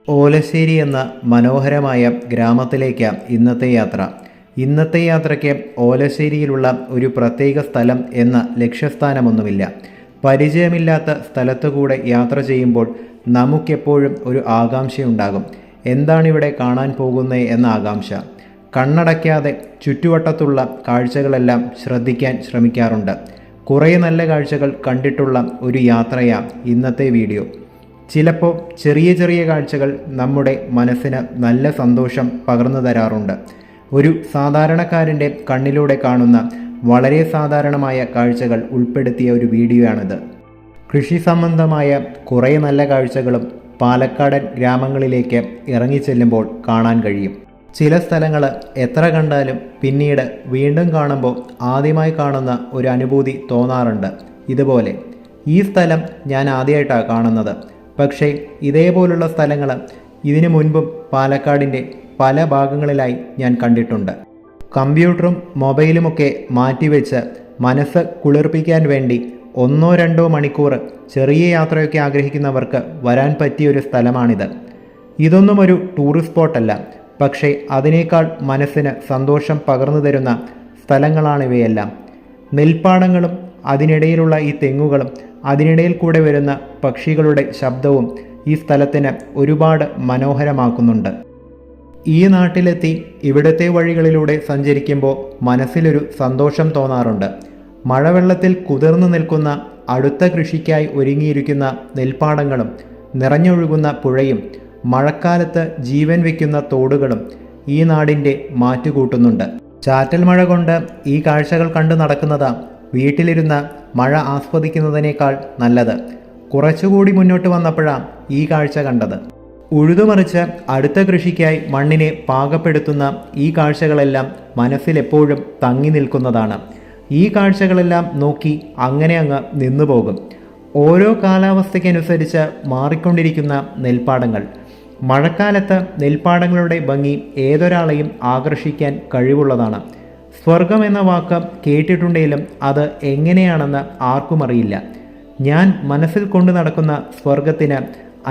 ഓലശ്ശേരി എന്ന മനോഹരമായ ഗ്രാമത്തിലേക്ക് ഇന്നത്തെ യാത്ര. ഇന്നത്തെ യാത്രയ്ക്ക് ഓലശ്ശേരിയിലുള്ള ഒരു പ്രത്യേക സ്ഥലം എന്ന ലക്ഷ്യസ്ഥാനമൊന്നുമില്ല. പരിചയമില്ലാത്ത സ്ഥലത്തുകൂടെ യാത്ര ചെയ്യുമ്പോൾ നമുക്കെപ്പോഴും ഒരു ആകാംക്ഷയുണ്ടാകും. എന്താണിവിടെ കാണാൻ പോകുന്നത് എന്ന ആകാംക്ഷ. കണ്ണടയ്ക്കാതെ ചുറ്റുവട്ടത്തുള്ള കാഴ്ചകളെല്ലാം ശ്രദ്ധിക്കാൻ ശ്രമിക്കാറുണ്ട്. കുറേ നല്ല കാഴ്ചകൾ കണ്ടിട്ടുള്ള ഒരു യാത്രയാണ് ഇന്നത്തെ വീഡിയോ. ചിലപ്പോൾ ചെറിയ ചെറിയ കാഴ്ചകൾ നമ്മുടെ മനസ്സിന് നല്ല സന്തോഷം പകർന്നു തരാറുണ്ട്. ഒരു സാധാരണക്കാരൻ്റെ കണ്ണിലൂടെ കാണുന്ന വളരെ സാധാരണമായ കാഴ്ചകൾ ഉൾപ്പെടുത്തിയ ഒരു വീഡിയോയാണിത്. കൃഷി സംബന്ധമായ കുറേ നല്ല കാഴ്ചകളും പാലക്കാടൻ ഗ്രാമങ്ങളിലേക്ക് ഇറങ്ങിച്ചെല്ലുമ്പോൾ കാണാൻ കഴിയും. ചില സ്ഥലങ്ങൾ എത്ര കണ്ടാലും പിന്നീട് വീണ്ടും കാണുമ്പോൾ ആദ്യമായി കാണുന്ന ഒരു അനുഭൂതി തോന്നാറുണ്ട്. ഇതുപോലെ ഈ സ്ഥലം ഞാൻ ആദ്യമായിട്ടാണ് കാണുന്നത്. പക്ഷേ ഇതേപോലുള്ള സ്ഥലങ്ങൾ ഇതിനു മുൻപും പാലക്കാടിൻ്റെ പല ഭാഗങ്ങളിലായി ഞാൻ കണ്ടിട്ടുണ്ട്. കമ്പ്യൂട്ടറും മൊബൈലുമൊക്കെ മാറ്റിവെച്ച് മനസ്സ് കുളിർപ്പിക്കാൻ വേണ്ടി 1-2 മണിക്കൂർ ചെറിയ യാത്രയൊക്കെ ആഗ്രഹിക്കുന്നവർക്ക് വരാൻ പറ്റിയൊരു സ്ഥലമാണിത്. ഇതൊന്നും ഒരു ടൂറിസ്റ്റ് സ്പോട്ടല്ല, പക്ഷേ അതിനേക്കാൾ മനസ്സിന് സന്തോഷം പകർന്നു തരുന്ന സ്ഥലങ്ങളാണിവയെല്ലാം. നെൽപ്പാടങ്ങളും അതിനിടയിലുള്ള ഈ തെങ്ങുകളും അതിനിടയിൽ കൂടെ വരുന്ന പക്ഷികളുടെ ശബ്ദവും ഈ സ്ഥലത്തിന് ഒരുപാട് മനോഹരമാക്കുന്നുണ്ട്. ഈ നാട്ടിലെത്തി ഇവിടുത്തെ വഴികളിലൂടെ സഞ്ചരിക്കുമ്പോൾ മനസ്സിലൊരു സന്തോഷം തോന്നാറുണ്ട്. മഴവെള്ളത്തിൽ കുതിർന്നു നിൽക്കുന്ന അടുത്ത കൃഷിക്കായി ഒരുങ്ങിയിരിക്കുന്ന നെൽപ്പാടങ്ങളും നിറഞ്ഞൊഴുകുന്ന പുഴയും മഴക്കാലത്ത് ജീവൻ വയ്ക്കുന്ന തോടുകളും ഈ നാടിൻ്റെ മാറ്റുകൂട്ടുന്നുണ്ട്. ചാറ്റൽ മഴ കൊണ്ട് ഈ കാഴ്ചകൾ കണ്ടു നടക്കുന്നതാ വീട്ടിലിരുന്ന മഴ ആസ്വദിക്കുന്നതിനേക്കാൾ നല്ലത്. കുറച്ചുകൂടി മുന്നോട്ട് വന്നപ്പോഴാണ് ഈ കാഴ്ച കണ്ടത്. ഉഴുതുമറിച്ച് അടുത്ത കൃഷിക്കായി മണ്ണിനെ പാകപ്പെടുത്തുന്ന ഈ കാഴ്ചകളെല്ലാം മനസ്സിലെപ്പോഴും തങ്ങി നിൽക്കുന്നതാണ്. ഈ കാഴ്ചകളെല്ലാം നോക്കി അങ്ങനെ അങ്ങ് നിന്നുപോകും. ഓരോ കാലാവസ്ഥയ്ക്കനുസരിച്ച് മാറിക്കൊണ്ടിരിക്കുന്ന നെൽപ്പാടങ്ങൾ. മഴക്കാലത്ത് നെൽപ്പാടങ്ങളുടെ ഭംഗി ഏതൊരാളെയും ആകർഷിക്കാൻ കഴിവുള്ളതാണ്. സ്വർഗം എന്ന വാക്ക് കേട്ടിട്ടുണ്ടെങ്കിലും അത് എങ്ങനെയാണെന്ന് ആർക്കും അറിയില്ല. ഞാൻ മനസ്സിൽ കൊണ്ടു നടക്കുന്ന സ്വർഗത്തിന്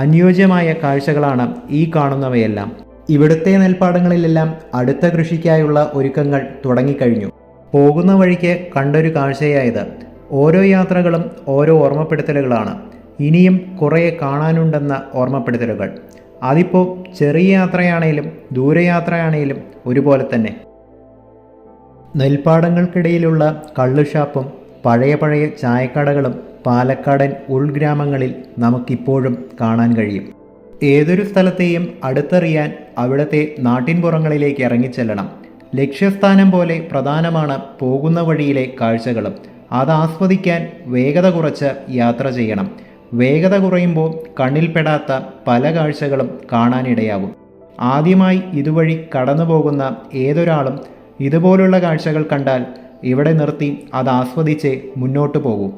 അനുയോജ്യമായ കാഴ്ചകളാണ് ഈ കാണുന്നവയെല്ലാം. ഇവിടുത്തെ നെൽപ്പാടങ്ങളിലെല്ലാം അടുത്ത കൃഷിക്കായുള്ള ഒരുക്കങ്ങൾ തുടങ്ങിക്കഴിഞ്ഞു. പോകുന്ന വഴിക്ക് കണ്ടൊരു കാഴ്ചയായത്. ഓരോ യാത്രകളും ഓരോ ഓർമ്മപ്പെടുത്തലുകളാണ്. ഇനിയും കുറേ കാണാനുണ്ടെന്ന ഓർമ്മപ്പെടുത്തലുകൾ. അതിപ്പോൾ ചെറിയ യാത്രയാണേലും ദൂരയാത്രയാണേലും ഒരുപോലെ തന്നെ. നെൽപ്പാടങ്ങൾക്കിടയിലുള്ള കള്ളുഷാപ്പും പഴയ ചായക്കടകളും പാലക്കാടൻ ഉൾഗ്രാമങ്ങളിൽ നമുക്കിപ്പോഴും കാണാൻ കഴിയും. ഏതൊരു സ്ഥലത്തെയും അടുത്തറിയാൻ അവിടുത്തെ നാട്ടിൻപുറങ്ങളിലേക്ക് ഇറങ്ങിച്ചെല്ലണം. ലക്ഷ്യസ്ഥാനം പോലെ പ്രധാനമാണ് പോകുന്ന വഴിയിലെ കാഴ്ചകളും. അത് ആസ്വദിക്കാൻ വേഗത കുറച്ച് യാത്ര ചെയ്യണം. വേഗത കുറയുമ്പോൾ കണ്ണിൽപ്പെടാത്ത പല കാഴ്ചകളും കാണാനിടയാകും. ആദ്യമായി ഇതുവഴി കടന്നു പോകുന്ന ഏതൊരാളും ഇതുപോലുള്ള കാഴ്ചകൾ കണ്ടാൽ ഇവിടെ നിർത്തി അത് ആസ്വദിച്ച് മുന്നോട്ട് പോകും.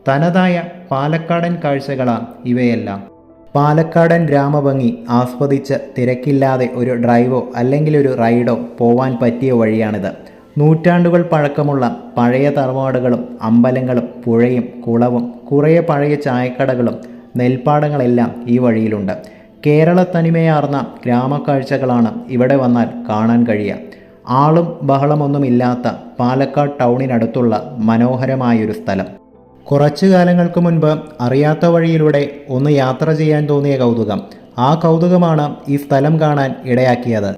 തനതായ പാലക്കാടൻ കാഴ്ചകളാണ് ഇവയെല്ലാം. പാലക്കാടൻ ഗ്രാമഭംഗി ആസ്വദിച്ച് തിരക്കില്ലാതെ ഒരു ഡ്രൈവോ അല്ലെങ്കിൽ ഒരു റൈഡോ പോവാൻ പറ്റിയ വഴിയാണിത്. നൂറ്റാണ്ടുകൾ പഴക്കമുള്ള പഴയ തറവാടുകളും അമ്പലങ്ങളും പുഴയും കുളവും കുറേ പഴയ ചായക്കടകളും നെൽപ്പാടങ്ങളെല്ലാം ഈ വഴിയിലുണ്ട്. കേരള തനിമയാർന്ന ഗ്രാമക്കാഴ്ചകളാണ് ഇവിടെ വന്നാൽ കാണാൻ കഴിയുക. ആളും ബഹളമൊന്നുമില്ലാത്ത പാലക്കാട് ടൗണിനടുത്തുള്ള മനോഹരമായൊരു സ്ഥലം. കുറച്ചു കാലങ്ങൾക്ക് മുൻപ് അറിയാത്ത വഴിയിലൂടെ ഒന്ന് യാത്ര ചെയ്യാൻ തോന്നിയ കൗതുകം. ആ കൗതുകമാണ് ഈ സ്ഥലം കാണാൻ ഇടയാക്കിയത്.